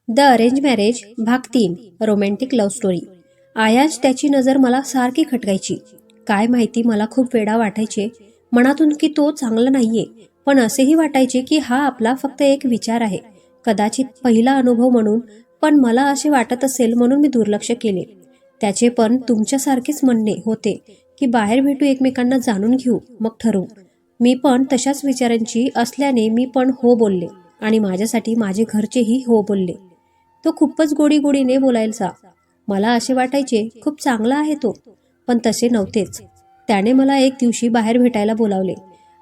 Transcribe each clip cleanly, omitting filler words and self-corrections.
The arrange marriage भाग 3 romantic love story. आयाज त्याची नजर मला सारखी खटकायची. काय माहिती मला खूप वेळा वाटायचे मनातून की तो चांगला नाहीये, पण असेही वाटायचे की हा आपला फक्त एक विचार आहे, कदाचित पहिला अनुभव म्हणून. पण मला असे वाटत असेल म्हणून मी दुर्लक्ष केले. त्याचे पण तुमच्यासारखेच म्हणणे होते की बाहेर भेटू, एकमेकांना जाणून घेऊ, मग ठरवू. मी पण तशाच विचारांची असल्याने मी पण हो बोलले आणि माझ्यासाठी माझे घरचेही हो बोलले. तो खूपच गोडीने बोलायचा. मला असे वाटायचे खूप चांगला आहे तो, पण तसे नव्हतेच. त्याने मला एक दिवशी बाहेर भेटायला बोलावले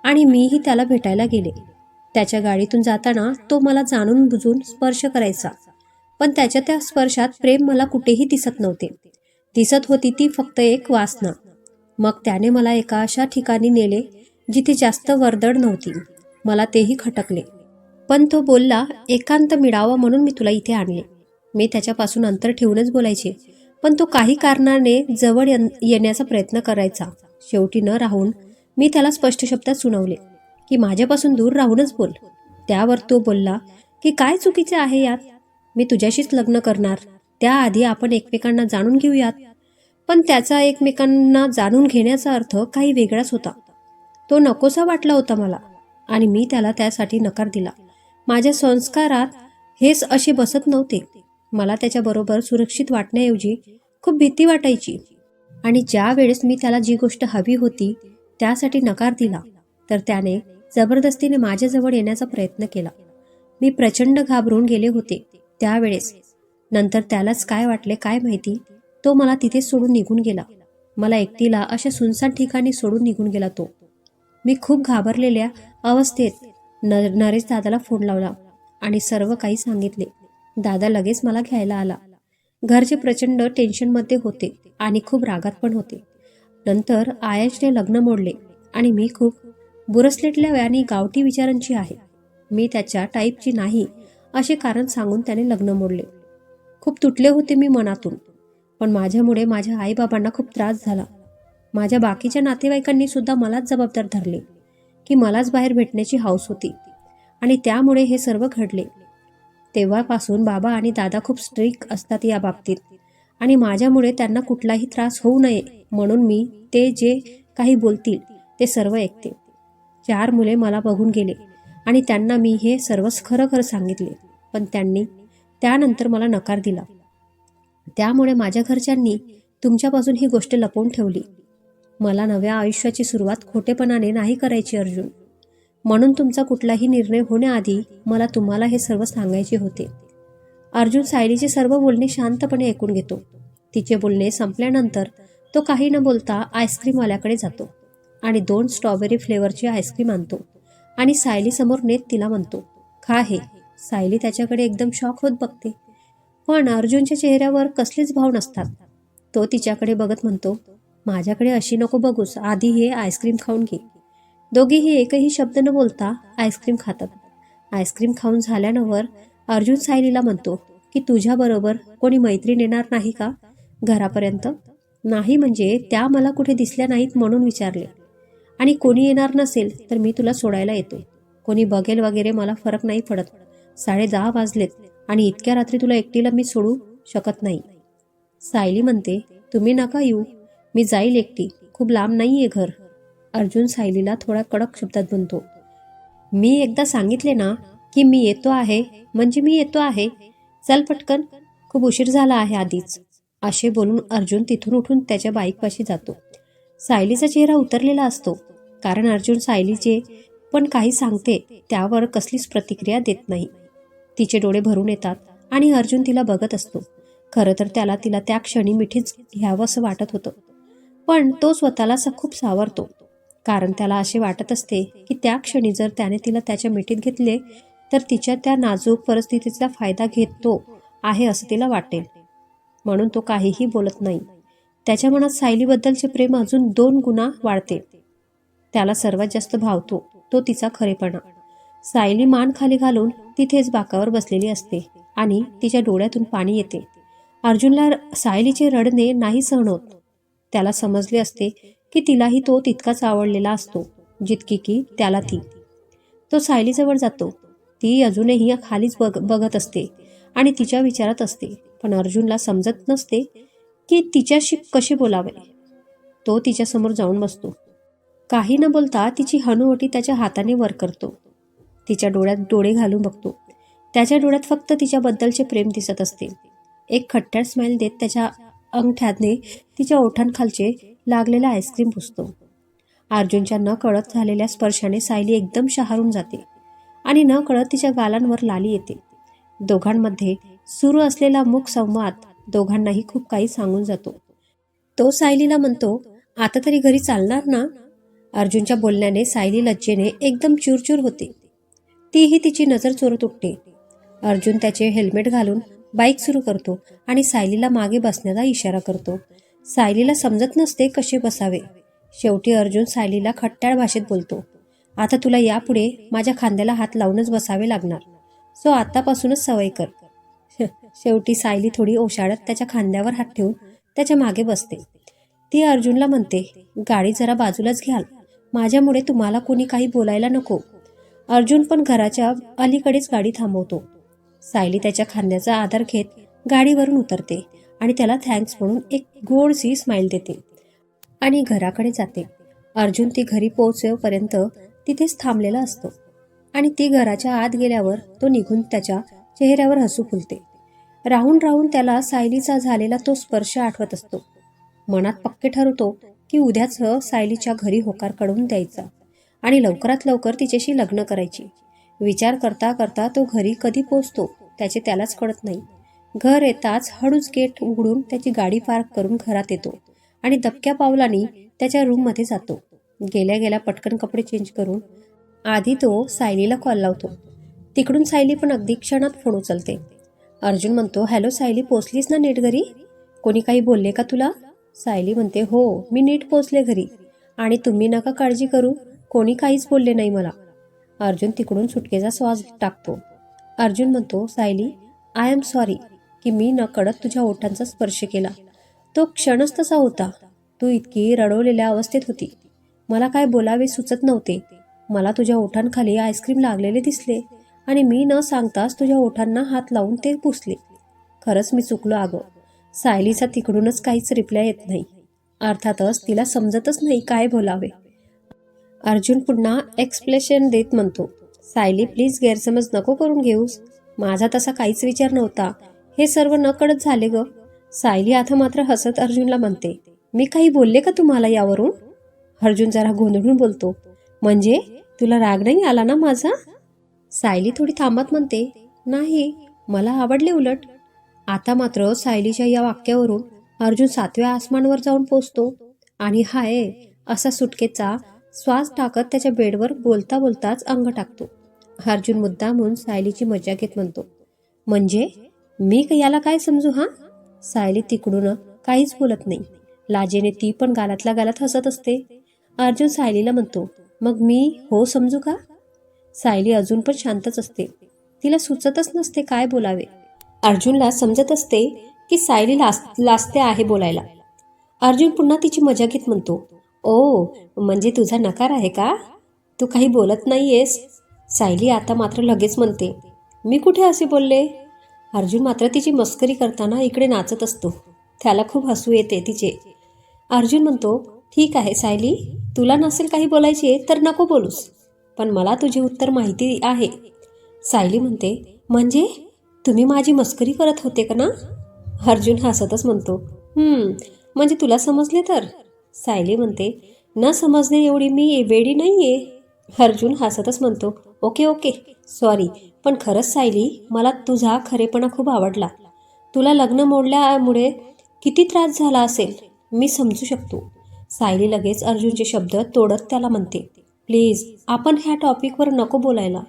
आणि मीही त्याला भेटायला गेले. त्याच्या गाडीतून जाताना तो मला जाणून बुजून स्पर्श करायचा, पण त्याच्या त्या स्पर्शात प्रेम मला कुठेही दिसत नव्हते. दिसत होती ती फक्त एक वासना. मग त्याने मला एका अशा ठिकाणी नेले जिथे जास्त वर्दळ नव्हती. मला तेही खटकले, पण तो बोलला एकांत मिळावा म्हणून मी तुला इथे आणले. मी त्याच्यापासून अंतर ठेवूनच बोलायचे, पण तो काही कारणाने जवळ येण्याचा प्रयत्न करायचा. शेवटी न राहून मी त्याला स्पष्ट शब्दात सुनावले की माझ्यापासून दूर राहूनच बोल. त्यावर तो बोलला की काय चुकीचे आहे यात, मी तुझ्याशीच लग्न करणार, त्याआधी आपण एकमेकांना जाणून घेऊयात. पण त्याचा एकमेकांना जाणून घेण्याचा अर्थ काही वेगळाच होता. तो नकोसा वाटला होता मला आणि मी त्याला त्यासाठी नकार दिला. माझ्या संस्कारात हेच असे बसत नव्हते. मला त्याच्याबरोबर सुरक्षित वाटण्याऐवजी खूप भीती वाटायची. आणि ज्या वेळेस मी त्याला जी गोष्ट हवी होती त्यासाठी नकार दिला, तर त्याने जबरदस्तीने माझ्याजवळ येण्याचा प्रयत्न केला. मी प्रचंड घाबरून गेले होते त्यावेळेस. नंतर त्यालाच काय वाटले काय माहिती, तो मला तिथेच सोडून निघून गेला. मला एकटीला अशा सुनसान ठिकाणी सोडून निघून गेला तो. मी खूप घाबरलेल्या अवस्थेत नरेश दादाला फोन लावला आणि सर्व काही सांगितले. दादा लगेच मला घ्यायला आला. घरचे प्रचंड टेन्शनमध्ये होते आणि खूप रागात पण होते. नंतर आयाजने लग्न मोडले आणि मी खूप बुरसलेटल्या आणि गावठी विचारांची आहे, मी त्याच्या टाईपची नाही असे कारण सांगून त्याने लग्न मोडले. खूप तुटले होते मी मनातून, पण माझ्यामुळे माझ्या आईबाबांना खूप त्रास झाला. माझ्या बाकीच्या नातेवाईकांनी सुद्धा मलाच जबाबदार धरले की मलाच बाहेर भेटण्याची हौस होती आणि त्यामुळे हे सर्व घडले. तेव्हापासून बाबा आणि दादा खूप स्ट्रिक्ट असतात या बाबतीत आणि माझ्यामुळे त्यांना कुठलाही त्रास होऊ नये म्हणून मी ते जे काही बोलतील ते सर्व ऐकते. 4 मुले मला बघून गेले आणि त्यांना मी हे सर्वच खरं सांगितले, पण त्यांनी त्यानंतर मला नकार दिला. त्यामुळे माझ्या घरच्यांनी तुमच्यापासून ही गोष्ट लपवून ठेवली. मला नव्या आयुष्याची सुरुवात खोटेपणाने नाही करायची अर्जुन, म्हणून तुमचा कुठलाही निर्णय होण्याआधी मला तुम्हाला हे सर्व सांगायचे होते. अर्जुन सायलीचे सर्व बोलणे शांतपणे ऐकून घेतो. तिचे बोलणे संपल्यानंतर तो काही न बोलता आईस्क्रीमवाल्याकडे जातो आणि 2 स्ट्रॉबेरी फ्लेवरची आईस्क्रीम आणतो आणि सायली समोर नेत तिला म्हणतो, खा हे. सायली त्याच्याकडे एकदम शॉक होत बघते, पण अर्जुनच्या चेहऱ्यावर कसलेच भाव नसतात. तो तिच्याकडे बघत म्हणतो, माझ्याकडे अशी नको बघूस, आधी हे आईस्क्रीम खाऊन घे. दोघेही एकही शब्द न बोलता आईस्क्रीम खातात. आईस्क्रीम खाऊन झाल्यानंतर अर्जुन सायलीला म्हणतो की तुझ्याबरोबर कोणी मैत्रीण येणार नाही का घरापर्यंत? नाही म्हणजे त्या मला कुठे दिसल्या नाहीत म्हणून विचारले, आणि कोणी येणार नसेल तर मी तुला सोडायला येतो. कोणी बघेल वगैरे मला फरक नाही पडत. 10:30 वाजलेत आणि इतक्या रात्री तुला एकटीला मी सोडू शकत नाही. सायली म्हणते, तुम्ही नका येऊ, मी जाईल एकटी, खूप लांब नाहीये घर. अर्जुन सायलीला थोडा कडक शब्दात म्हणतो, मी एकदा सांगितले ना की मी येतो आहे म्हणजे मी येतो आहे, चल पटकन, खूप उशीर झाला आहे आधीच. असे बोलून अर्जुन तिथून उठून त्याच्या बाईकपाशी जातो. सायलीचा चेहरा उतरलेला असतो, कारण अर्जुन सायलीचे पण काही सांगते त्यावर कसलीच प्रतिक्रिया देत नाही. तिचे डोळे भरून येतात आणि अर्जुन तिला बघत असतो. खरं तर त्याला तिला त्या क्षणी मिठीच घ्यावं असं वाटत होतं, पण तो स्वतःला खूप सावरतो, कारण त्याला असे वाटत असते की त्या क्षणी जर त्याने तिला त्याच्या मिठीत घेतले तर तिच्या त्या नाजूक परिस्थितीचा फायदा घेतो आहे असं तिला वाटेल. म्हणून तो काहीही बोलत नाही. त्याच्या मनात सायलीबद्दलचे प्रेम अजून 2 गुणा वाढते. त्याला सर्वात जास्त भावतो तो तिचा खरेपणा. सायली मान खाली घालून तिथेच बाकावर बसलेली असते आणि तिच्या डोळ्यातून पाणी येते. अर्जुनला सायलीचे रडणे नाही सहन होत. त्याला समजले असते की तिलाही तो तितकाच आवडलेला असतो जितकी की त्याला ती. तो सायलीजवळ जातो. ती अजूनही खालीच बघत असते आणि तिच्या विचारात असते, पण अर्जुनला समजत नसते की तिच्याशी कसे बोलावे. तो तिच्यासमोर जाऊन बसतो. काही न बोलता तिची हनुवटी त्याच्या हाताने वर करतो. तिच्या डोळ्यात डोळे घालून बघतो. त्याच्या डोळ्यात फक्त तिच्याबद्दलचे प्रेम दिसत असते. एक खट्ट्याळ स्माईल देत त्याच्या अंगठ्याने तिच्या ओठांखालचे लागलेला आईस्क्रीम पुसतो. अर्जुनच्या न कळत झालेल्या स्पर्शाने सायली एकदम शहारून जाते आणि न कळत तिच्या गालांवर लाली येते. दोघांमध्ये सुरू असलेला मूक संवाद दोघांनाही खूप काही सांगून जातो. तो सायलीला म्हणतो, आता तरी घरी चालणार ना? अर्जुनच्या बोलण्याने सायली लज्जेने एकदम चूरचूर होते. तीही तिची नजर चोरत उठते. अर्जुन त्याचे हेल्मेट घालून बाईक सुरू करतो आणि सायलीला मागे बसण्याचा इशारा करतो. सायलीला समजत नसते कसे बसावे. शेवटी अर्जुन सायलीला खट्ट्याळ भाषेत बोलतो, आता तुला यापुढे माझ्या खांद्याला हात लावूनच बसावे लागणार, सो आतापासूनच सवय कर. शेवटी सायली थोडी ओशाळत त्याच्या खांद्यावर हात ठेवून त्याच्या मागे बसते. ती अर्जुनला म्हणते, गाडी जरा बाजूलाच घ्याल, माझ्यामुळे तुम्हाला कोणी काही बोलायला नको. अर्जुन पण घराच्या अलीकडेच गाडी थांबवतो. सायली त्याच्या खांद्याचा आधार घेत गाडीवरून उतरते आणि त्याला थँक्स म्हणून एक गोडसी स्माईल देते आणि घराकडे जाते. अर्जुन ती घरी पोहोचेपर्यंत तिथेच थांबलेला असतो आणि ती घराच्या आत गेल्यावर तो निघून त्याच्या चेहऱ्यावर हसू फुलते. राहून राहून त्याला सायलीचा झालेला तो स्पर्श आठवत असतो. मनात पक्के ठरवतो की उद्याच सायलीच्या घरी होकार कळवून द्यायचा आणि लवकरात लवकर तिच्याशी लग्न करायची. विचार करता करता तो घरी कधी पोचतो त्याचे त्यालाच कळत नाही. घर येताच हळूच गेट उघडून त्याची गाडी पार्क करून घरात येतो आणि दबक्या पावलांनी त्याच्या रूममध्ये जातो. गेल्या गेल्या पटकन कपडे चेंज करून आधी तो सायलीला कॉल लावतो. तिकडून सायली पण अगदी क्षणात फोन उचलते. अर्जुन म्हणतो, हॅलो सायली, पोचलीस ना नीट घरी? कोणी काही बोलले का तुला? सायली म्हणते, हो मी नीट पोचले घरी आणि तुम्ही नका काळजी करू, कोणी काहीच बोलले नाही मला. अर्जुन तिकडून सुटकेचा श्वास टाकतो. अर्जुन म्हणतो, सायली आय एम सॉरी की मी न कळत तुझ्या ओठांचा स्पर्श केला. तो क्षणच तसा होता. तू इतकी रडवलेल्या अवस्थेत होती. मला काय बोलावे सुचत नव्हते. मला तुझ्या ओठांखाली आईस्क्रीम लागलेले दिसले आणि मी न सांगताच तुझ्या ओठांना हात लावून ते पुसले. खरंच मी चुकलो अगं. सायलीचा तिकडूनच काहीच रिप्लाय येत नाही. अर्थातच तिला समजतच नाही काय बोलावे. अर्जुन पुन्हा एक्सप्लेनेशन देत म्हणतो, सायली प्लीज गैरसमज नको करून घेऊस. माझा तसा काहीच विचार नव्हता. हे सर्व न कळत झाले ग. सायली आता मात्र हसत अर्जुनला म्हणते, मी काही बोलले का तुम्हाला यावरून? अर्जुन जरा गोंधळून बोलतो, म्हणजे तुला राग नाही आला ना माझा? सायली थोडी थांबत म्हणते, नाही मला आवडले उलट. आता मात्र सायलीच्या या वाक्यावरून अर्जुन 7व्या आसमानावर जाऊन पोचतो आणि हाय असा सुटकेचा श्वास टाकत त्याच्या बेडवर बोलता बोलताच अंग टाकतो. अर्जुन मुद्दामून सायलीची मजा घेत म्हणतो, म्हणजे मी याला काय समजू हा? सायली तिकडून काहीच बोलत नाही. लाजेने ती पण गालातल्या गालात हसत असते. अर्जुन सायलीला म्हणतो, मग मी हो समजू का? सायली अजून पण शांतच असते. तिला सुचतच नसते काय बोलावे. अर्जुनला समजत असते की सायली लाजते आहे बोलायला. अर्जुन पुन्हा तिची मजा घेत म्हणतो, ओ म्हणजे तुझा नकार आहे का? तू काही बोलत नाहीयेस? सायली आता मात्र लगेच म्हणते, मी कुठे असे बोलले? अर्जुन मात्र तिची मस्करी करताना इकडे नाचत असतो. त्याला खूप हसू येते तिचे. अर्जुन म्हणतो, ठीक आहे सायली, तुला नसेल काही बोलायचे तर नको बोलूस, पण मला तुझे उत्तर माहिती आहे. सायली म्हणते, म्हणजे तुम्ही माझी मस्करी करत होते का ना? अर्जुन हसतच म्हणतो, म्हणजे तुला समजले तर? सायली म्हणते, न समजणे एवढी मी वेडी नाहीये. अर्जुन हसतच म्हणतो, ओके ओके सॉरी, पण खरंच सायली मला तुझा खरेपणा खूप आवडला. तुला लग्न मोडल्यामुळे किती त्रास झाला असेल मी समजू शकतो. सायली लगेच अर्जुनचे शब्द तोडत त्याला म्हणते, प्लीज आपण ह्या टॉपिकवर नको बोलायला.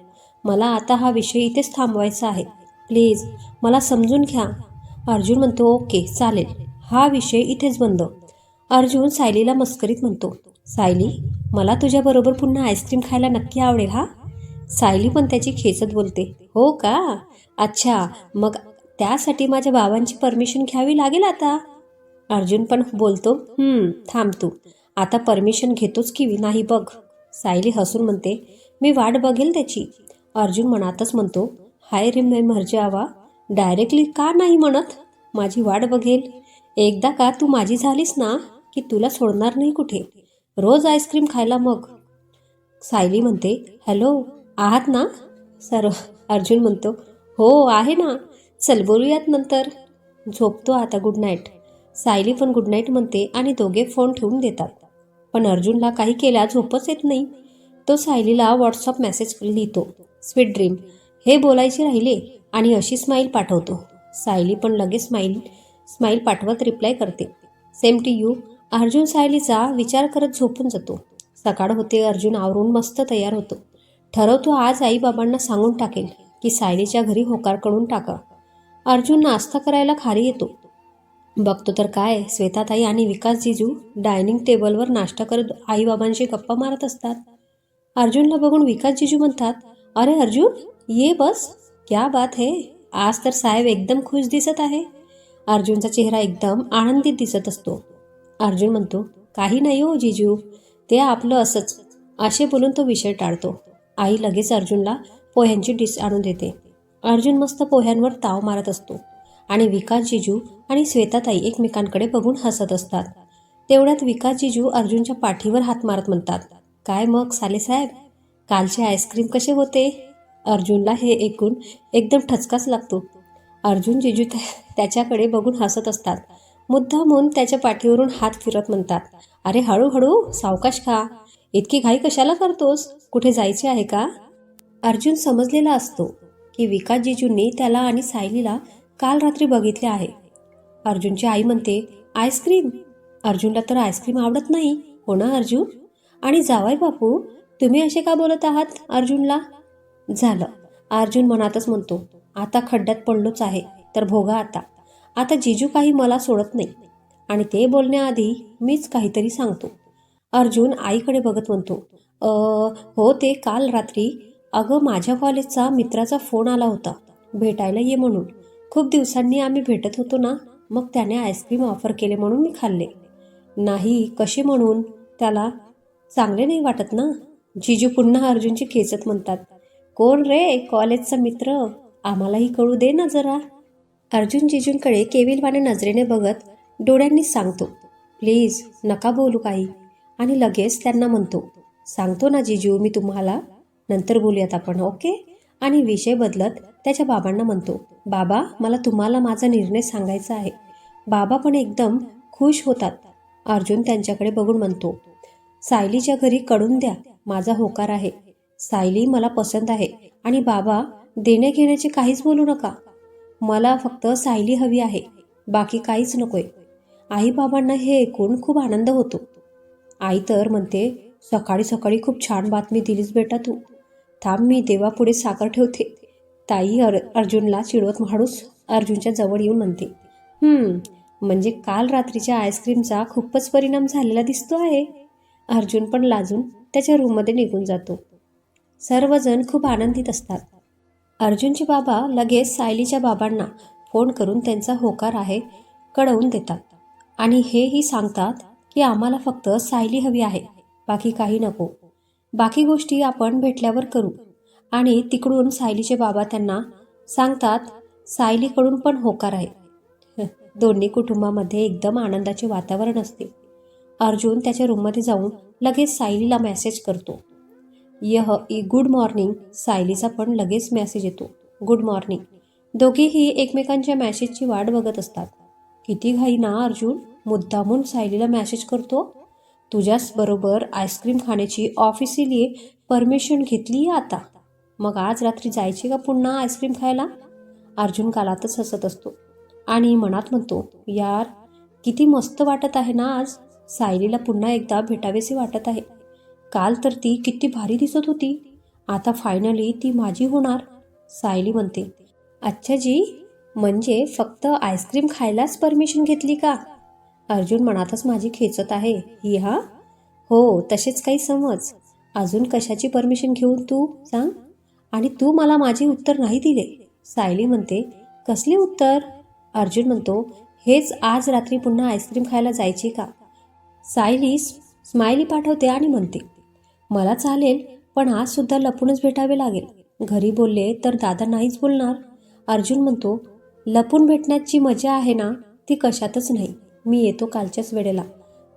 मला आता हा विषय इथेच थांबवायचा आहे. प्लीज मला समजून घ्या. अर्जुन म्हणतो, ओके चालेल, हा विषय इथेच बंद. अर्जुन सायलीला मस्करीत म्हणतो, सायली मला तुझ्याबरोबर पुन्हा आईस्क्रीम खायला नक्की आवडेल हा. सायली पण त्याची खेचत बोलते, हो का? अच्छा, मग त्यासाठी माझ्या बाबांची परमिशन घ्यावी लागेल आता. अर्जुन पण बोलतो, थांब तू आता परमिशन घेतोच की नाही बघ. सायली हसून म्हणते, मी वाट बघेल त्याची. अर्जुन मनातच म्हणतो, हाय रे मैं मर जावा, डायरेक्टली का नाही म्हणत? माझी वाट बघेल. एकदा का तू माझी झालीस ना की तुला सोडणार नाही कुठे. रोज आईस्क्रीम खायला मग. सायली म्हणते, हॅलो, आहात ना सर? अर्जुन म्हणतो, हो आहे ना. चल बोलूयात नंतर. झोपतो आता, गुड नाईट. सायली पण गुड नाईट म्हणते आणि दोघे फोन ठेवून देतात. पण अर्जुनला काही केल्या झोपच येत नाही. तो सायलीला व्हॉट्सअप मेसेज लिहितो, स्वीट ड्रीम हे बोलायचे राहिले आणि अशी स्माईल पाठवतो. सायली पण लगेच स्माईल पाठवत रिप्लाय करते, सेम टू यू. अर्जुन सायलीचा विचार करत झोपून जातो. सकाळ होते. अर्जुन आवरून मस्त तयार होतो. ठरवतो आज आईबाबांना सांगून टाकेल की सायलीच्या घरी होकार करून टाका. अर्जुन नाश्ता करायला खाली येतो. बघतो तर काय, श्वेताताई आणि विकास जीजू डायनिंग टेबलवर नाश्ता करत आईबाबांशी गप्पा मारत असतात. अर्जुनला बघून विकास जीजू म्हणतात, अरे अर्जुन, ये बस. क्या बात है, आज तर साहेब एकदम खुश दिसत आहे. अर्जुनचा चेहरा एकदम आनंदित दिसत असतो. अर्जुन म्हणतो, काही नाही हो जीजू, ते आपलं असंच. असे बोलून तो विषय टाळतो. आई लगेच अर्जुनला पोह्यांची डिश आणून देते. अर्जुन मस्त पोह्यांवर ताव मारत असतो आणि विकास जीजू आणि श्वेताताई एकमेकांकडे बघून हसत असतात. तेवढ्यात विकास जीजू अर्जुनच्या पाठीवर हात मारत म्हणतात, काय मग सालेसाहेब, कालचे आईस्क्रीम कसे होते? अर्जुनला हे ऐकून एकदम ठचकाच लागतो. अर्जुन जीजू त्याच्याकडे बघून हसत असतात. मुद्दामून त्याच्या पाठीवरून हात फिरत म्हणतात, अरे हळूहळू, सावकाश खा. इतकी घाई कशाला करतोस? कुठे जायचे आहे का? अर्जुन समजलेला असतो की विकास जीजूंनी त्याला आणि सायलीला काल रात्री बघितले आहे. अर्जुनची आई म्हणते, आईस्क्रीम? अर्जुनला तर आईस्क्रीम आवडत नाही, हो ना अर्जुन? आणि जावाई बापू, तुम्ही असे का बोलत आहात अर्जुनला? झालं, अर्जुन मनातच म्हणतो, आता खड्ड्यात पडलोच आहे तर भोगा आता. आता जीजू काही मला सोडत नाही आणि ते बोलण्याआधी मीच काहीतरी सांगतो. अर्जुन आईकडे बघत म्हणतो, हो ते काल रात्री, अगं माझ्या कॉलेजचा मित्राचा फोन आला होता, भेटायला ये म्हणून. खूप दिवसांनी आम्ही भेटत होतो ना, मग त्याने आईस्क्रीम ऑफर केले म्हणून मी खाल्ले. नाही, कसे म्हणून? त्याला चांगले नाही वाटत ना? जीजू पुन्हा अर्जुनची खेचत म्हणतात, कोण रे कॉलेजचा मित्र? आम्हालाही कळू दे ना जरा. अर्जुन जीजूंकडे केविलवाने नजरेने बघत डोळ्यांनी सांगतो, प्लीज नका बोलू काही. आणि लगेच त्यांना म्हणतो, सांगतो ना जीजू मी तुम्हाला, नंतर बोलूयात आपण, ओके? आणि विषय बदलत त्याच्या बाबांना म्हणतो, बाबा मला तुम्हाला माझा निर्णय सांगायचा आहे. बाबा पण एकदम खुश होतात. अर्जुन त्यांच्याकडे बघून म्हणतो, सायलीच्या घरी कळून द्या, माझा होकार आहे. सायली मला पसंत आहे आणि बाबा देण्या घेण्याचे काहीच बोलू नका. मला फक्त सायली हवी आहे, बाकी काहीच नकोय. आई बाबांना हे ऐकून खूप आनंद होतो. आई तर म्हणते, सकाळी सकाळी खूप छान बातमी दिलीस बेटा तू. थांब मी देवापुढे साखर ठेवते. ताई अर्जुनला चिडवत हळूच अर्जुनच्या जवळ येऊन म्हणते, म्हणजे काल रात्रीच्या आईस्क्रीमचा खूपच परिणाम झालेला दिसतो आहे. अर्जुन पण लाजून त्याच्या रूममध्ये निघून जातो. सर्वजण खूप आनंदित असतात. अर्जुनचे बाबा लगेच सायलीच्या बाबांना फोन करून त्यांचा होकार आहे कळवून देतात आणि हेही सांगतात की आम्हाला फक्त सायली हवी आहे, बाकी काही नको. बाकी गोष्टी आपण भेटल्यावर करू. आणि तिकडून सायलीचे बाबा त्यांना सांगतात सायलीकडून पण होकार आहे. दोन्ही कुटुंबामध्ये एकदम आनंदाचे वातावरण असते. अर्जुन त्याच्या रूममध्ये जाऊन लगेच सायलीला मेसेज करतो, गुड मॉर्निंग. सायलीचा पण लगेच मेसेज येतो, गुड मॉर्निंग. दोघेही एकमेकांच्या मेसेजची वाट बघत असतात. किती घाई ना अर्जुन, मुद्दामून सायलीला मेसेज करतो, तुझ्याच बरोबर आईस्क्रीम खाण्याची ऑफिशियली परमिशन घेतली आता. मग आज रात्री जायचे का पुन्हा आईस्क्रीम खायला? अर्जुन कालातच हसत असतो आणि मनात म्हणतो, यार किती मस्त वाटत आहे ना आज. सायलीला पुन्हा एकदा भेटावेसे वाटत आहे. काल तर ती किती भारी दिसत होती, आता फायनली ती माझी होणार. सायली म्हणते, अच्छा जी, म्हणजे फक्त आईस्क्रीम खायलाच परमिशन घेतली का? अर्जुन मनातच माझी खेचत आहे ही, हा हो तसेच काही समज. अजून कशाची परमिशन घेऊन तू सांग? आणि तू मला माझे उत्तर नाही दिले. सायली म्हणते, कसले उत्तर? अर्जुन म्हणतो, हेच आज रात्री पुन्हा आईस्क्रीम खायला जायचे का? सायली स्माइली पाठवते आणि म्हणते, मला चालेल, पण आज सुद्धा लपूनच भेटावे लागेल. घरी बोलले तर दादा नाहीच बोलणार. अर्जुन म्हणतो, लपून भेटण्याची मजा आहे ना, ती कशातच नाही. मी येतो कालच्याच वेळेला.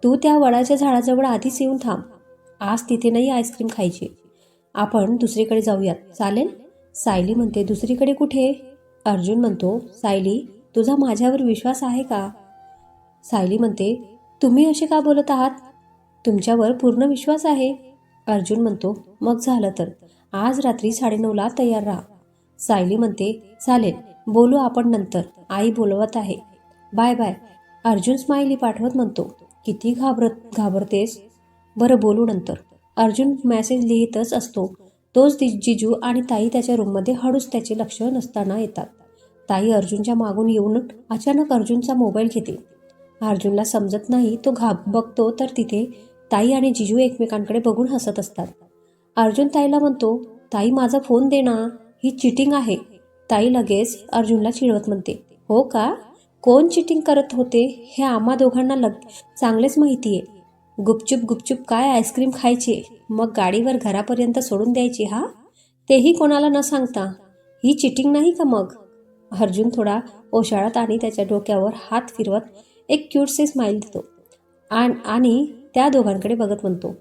तू त्या वडाच्या झाडाजवळ आधीच येऊन थांब. आज तिथे नाही आईस्क्रीम खायची. आपण दुसरीकडे जाऊयात, चालेल? सायली म्हणते, दुसरीकडे कुठे? अर्जुन म्हणतो, सायली, तुझा माझ्यावर विश्वास आहे का? सायली म्हणते, तुम्ही असे का बोलत आहात? तुमच्यावर पूर्ण विश्वास आहे. अर्जुन म्हणतो, मग झालं तर आज रात्री 9:30ला तयार राहा. सायली म्हणते, चालेल, बोलू आपण नंतर, आई बोलवत आहे. Bye bye. अर्जुन स्माइली पाठवत म्हणतो, किती घाबरतेस? बरं, बोलू नंतर. अर्जुन मेसेज लिहितच असतो. तोच जिजू आणि ताई त्याच्या रूममध्ये हळूच त्याचे लक्ष नसताना येतात. ताई अर्जुनच्या मागून येऊन अचानक अर्जुनचा मोबाईल घेते. अर्जुनला समजत नाही. तो बघतो तर तिथे ताई आणि जिजू एकमेकांकडे बघून हसत असतात. अर्जुन ताईला म्हणतो, ताई माझा फोन दे ना, ही चिटिंग आहे. ताई लगेच अर्जुनला चिडवत म्हणते, हो का? कोण चिटिंग करत होते हे आम्हा दोघांना चांगलेच माहिती आहे. गुपचूप गुपचूप काय आईस्क्रीम खायचे, मग गाडीवर घरापर्यंत सोडून द्यायची, हा? तेही कोणाला न सांगता. ही चिटिंग नाही का मग? अर्जुन थोडा ओशाळत आणि त्याच्या डोक्यावर हात फिरवत एक क्यूटसे स्माईल देतो आणि त्या दोघांकडे बघत म्हणतो,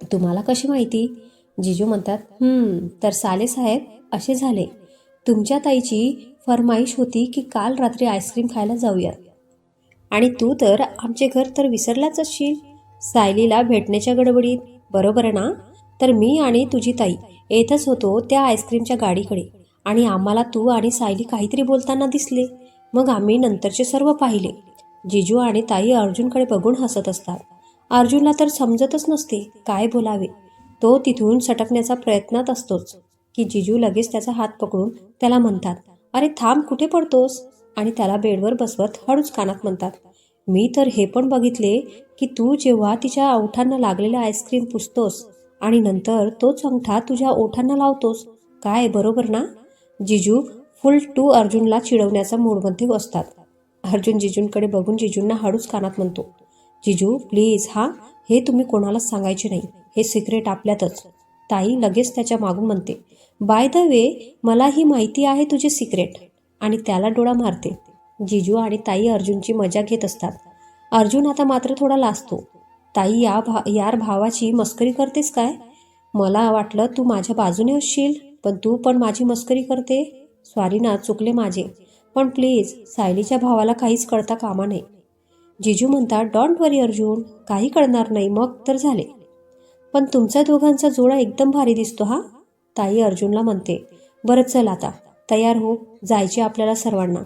तुम्हाला कशी माहिती? जिजू म्हणतात, तर साले साहेब असे झाले. तुमच्या ताईची फरमाईश होती की काल रात्री आईस्क्रीम खायला जाऊयात, आणि तू तर आमचे घर तर विसरलाच असशील सायलीला भेटण्याच्या गडबडीत, बरोबर ना? तर मी आणि तुझी ताई येतच होतो त्या आईस्क्रीमच्या गाडीकडे, आणि आम्हाला तू आणि सायली काहीतरी बोलताना दिसले. मग आम्ही नंतरचे सर्व पाहिले. जिजू आणि ताई अर्जुनकडे बघून हसत असतात. अर्जुनला तर समजतच नसते काय बोलावे. तो तिथून सटकण्याचा प्रयत्नात असतोच की जिजू लगेच त्याचा हात पकडून त्याला म्हणतात, अरे थांब, कुठे पडतोस? आणि त्याला बेडवर बसवत हळूच कानात म्हणतात, मी तर हे पण बघितले की तू जेव्हा तिच्या ओठांना लागलेला आईस्क्रीम पुसतोस आणि नंतर तोच अंगठा तुझ्या ओठांना लावतोस. काय, बरोबर ना? जिजू फुल टू अर्जुनला चिडवण्याचा मूडमध्ये असतात. अर्जुन जिजूंकडे बघून जिजूंना हळूच कानात म्हणतो, जिजू प्लीज, हे तुम्ही कोणालाच सांगायचे नाही. हे सिक्रेट आपल्यातच. ताई लगेच त्याच्या मागून म्हणते, बाय द वे, मला ही माहिती आहे तुझी सिक्रेट, आणि त्याला डोळा मारते. जिजू आणि ताई अर्जुनची मजा घेत असतात. अर्जुन आता मात्र थोडा लाजतो. ताई, यार भावाची मस्करी करतेस काय? मला वाटलं तू माझ्या बाजूने असशील, पण तू पण माझी मस्करी करते. सॉरी ना, चुकले माझे, पण प्लीज सायलीच्या भावाला काहीच कळता कामा नये. जिजू म्हणतात, डोंट वरी अर्जुन, काही कळणार नाही, मग तर झाले. पण तुमच्या दोघांचा जोडा एकदम भारी दिसतो, हा? ताई अर्जुनला म्हणते, बरं चल आता तयार हो, जायचे आपल्याला सर्वांना,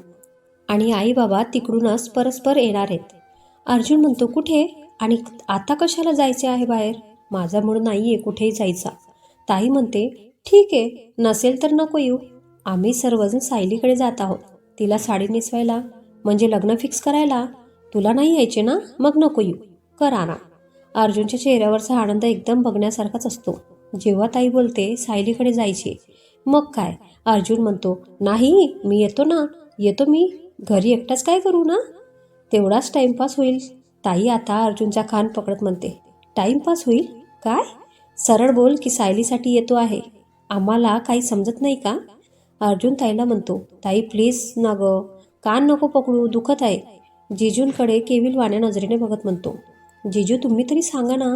आणि आई बाबा तिकडूनच परस्पर येणार आहेत. अर्जुन म्हणतो, कुठे आणि आता कशाला जायचे आहे बाहेर? माझा मूड नाहीये कुठेही जायचा. ताई म्हणते, ठीक आहे, नसेल तर नको येऊ. आम्ही सर्वजण सायलीकडे जात आहोत, तिला साडी नेसवायला, म्हणजे लग्न फिक्स करायला. तुला नाही यायचे ना? मग नको येऊ, करा ना. अर्जुनच्या चेहऱ्यावरचा आनंद एकदम बघण्यासारखाच असतो जेव्हा ताई बोलते सायलीकडे जायचे. मग काय? अर्जुन म्हणतो, नाही, मी येतो ना, येतो मी. घरी एकटाच काय करू ना, तेवढाच टाइमपास होईल. ताई आता अर्जुनचा कान पकडत म्हणते, टाइमपास होईल? काय? सरळ बोल की सायलीसाठी येतो आहे. आम्हाला काही समजत नाही का? अर्जुन ताईला म्हणतो, ताई प्लीज ना गं, कान नको पकडू, दुखत आहे. जिजूंकडे केविलवाण्या नजरेने बघत म्हणतो, जिजू तुम्ही तरी सांगा ना.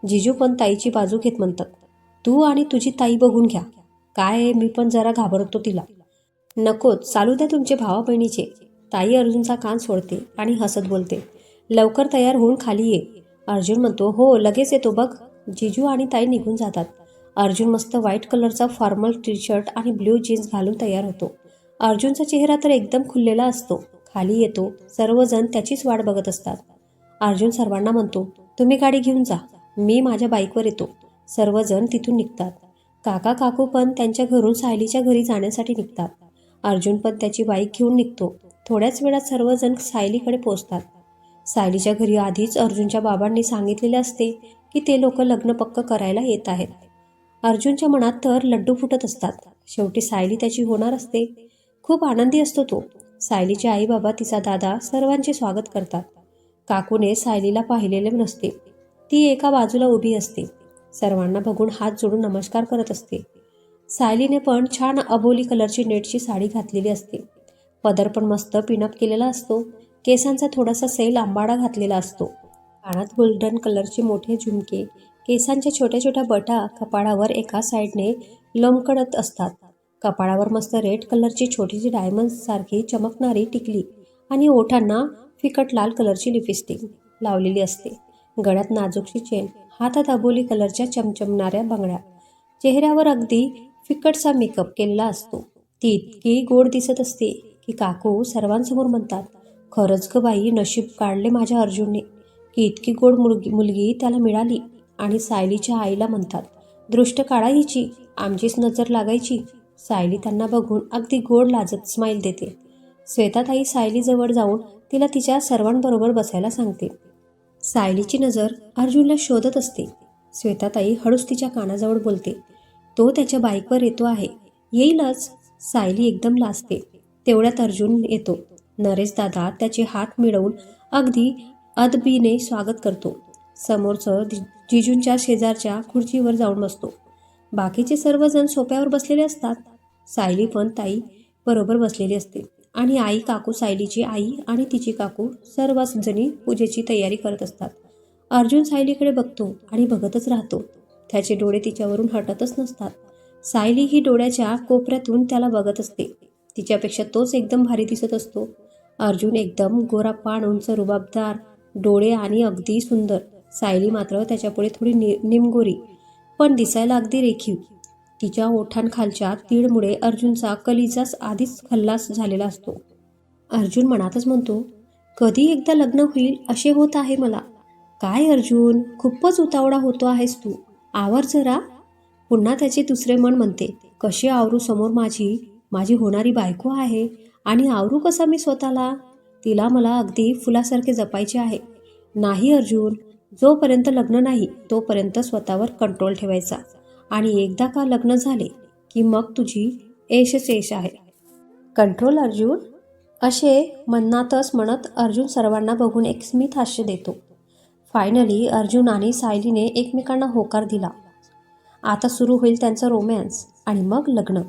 जिजू पण ताईची बाजू घेत म्हणतात, तू आणि तुझी ताई बघून घ्या. काय, मी पण जरा घाबरतो तिला. नकोच, चालू द्या तुमचे भावा बहिणीचे. ताई अर्जुनचा कान सोडते आणि हसत बोलते, लवकर तयार होऊन खाली ये. अर्जुन म्हणतो, हो लगेच येतो बघ. जिजू आणि ताई निघून जातात. अर्जुन मस्त व्हाईट कलरचा फॉर्मल टी शर्ट आणि ब्ल्यू जीन्स घालून तयार होतो. अर्जुनचा चेहरा तर एकदम खुललेला असतो. खाली येतो. सर्वजण त्याचीच वाट बघत असतात. अर्जुन सर्वांना म्हणतो, तुम्ही गाडी घेऊन जा, मी माझ्या बाईकवर येतो. सर्वजण तिथून निघतात. काका काकू पण त्यांच्या घरून सायलीच्या घरी जाण्यासाठी निघतात. अर्जुन पण त्याची बाईक घेऊन निघतो. थोड्याच वेळात सर्वजण सायलीकडे पोहोचतात. सायलीच्या घरी आधीच अर्जुनच्या बाबांनी सांगितलेले असते की ते लोक लग्न पक्क करायला येत आहेत. अर्जुनच्या मनात तर लड्डू फुटत असतात. शेवटी सायली त्याची होणार असते. खूप आनंदी असतो तो. सायलीचे आई बाबा, तिचा दादा सर्वांचे स्वागत करतात. काकूने सायलीला पाहिलेले नसते. ती एका बाजूला उभी असते. सर्वांना बघून हात जोडून नमस्कार करत असते. सायलीने पण छान अबोली कलरची नेटची साडी घातलेली असते. पदर पण मस्त पिनअप केलेला असतो. केसांचा थोडासा सैल आंबाडा घातलेला असतो. कानात गोल्डन कलरचे मोठे झुमके, केसांच्या छोट्या छोट्या बटा कपाळावर एका साईडने लोंबकळत असतात. कपाळावर मस्त रेड कलरची छोटीशी डायमंड सारखी चमकणारी टिकली आणि ओठांना फिकट लाल कलरची लिपस्टिक लावलेली असते. गळ्यात नाजूकशी चेन, हातात अबोली कलरच्या चमचमणाऱ्या बांगड्या. चेहऱ्यावर अगदी फिकटसा मेकअप केलेला असतो. ती इतकी गोड दिसत असते की काकू सर्वांसमोर म्हणतात, खरंच ग बाई, नशीब काढले माझ्या अर्जुनने की इतकी गोड मुलगी त्याला मिळाली. आणि सायलीच्या आईला म्हणतात, दृष्ट काढा हिची, आमचीच नजर लागायची. सायली त्यांना बघून अगदी गोड लाजत स्माईल देते. श्वेताताई सायलीजवळ जाऊन तिला तिच्या सर्वांबरोबर बसायला सांगते. सायलीची नजर अर्जुनला शोधत असते. श्वेताताई हळूच तिच्या कानाजवळ बोलते, तो त्याच्या बाईकवर येतो आहे, येईलच. सायली एकदम लाजते. तेवढ्यात अर्जुन येतो. नरेश दादा त्याचे हात मिळवून अगदी अदबीने स्वागत करतो. समोरचं जिजूंच्या शेजारच्या खुर्चीवर जाऊन बसतो. बाकीचे सर्वजण सोफ्यावर बसलेले असतात. सायली पण ताई बरोबर बसलेली असते आणि आई, काकू, सायलीची आई आणि तिची काकू सर्वच जणी पूजेची तयारी करत असतात. अर्जुन सायलीकडे बघतो आणि बघतच राहतो. त्याचे डोळे तिच्यावरून हटतच नसतात. सायली ही डोळ्याच्या कोपऱ्यातून त्याला बघत असते. तिच्यापेक्षा तोच एकदम भारी दिसत असतो. अर्जुन एकदम गोरा, पाण उंच, रुबाबदार डोळे आणि अगदी सुंदर. सायली मात्र त्याच्यापुढे थोडी निमगोरी, पण दिसायला अगदी रेखीव. तिच्या ओठांखालच्या तीळमुळे अर्जुनचा कलिजाच आधीच खल्लास झालेला असतो. अर्जुन मनातच म्हणतो, कधी एकदा लग्न होईल असे होत आहे मला. काय अर्जुन, खूपच उतावळा होतो आहेस तू, आवर जरा. पुन्हा त्याचे दुसरे मन म्हणते, कशी आवरू समोर माझी होणारी बायको आहे, आणि आवरू कसा मी स्वतःला, तिला मला अगदी फुलासारखे जपायचे आहे. नाही अर्जुन, जोपर्यंत लग्न नाही तोपर्यंत स्वतःवर कंट्रोल ठेवायचा, आणि एकदा का लग्न झाले की मग तुझी ऐशच ऐश आहे. कंट्रोल अर्जुन, असे मनातच म्हणत अर्जुन सर्वांना बघून एक स्मित हास्य देतो. फायनली अर्जुन आणि सायलीने एकमेकांना होकार दिला. आता सुरू होईल त्यांचा रोमॅन्स आणि मग लग्न.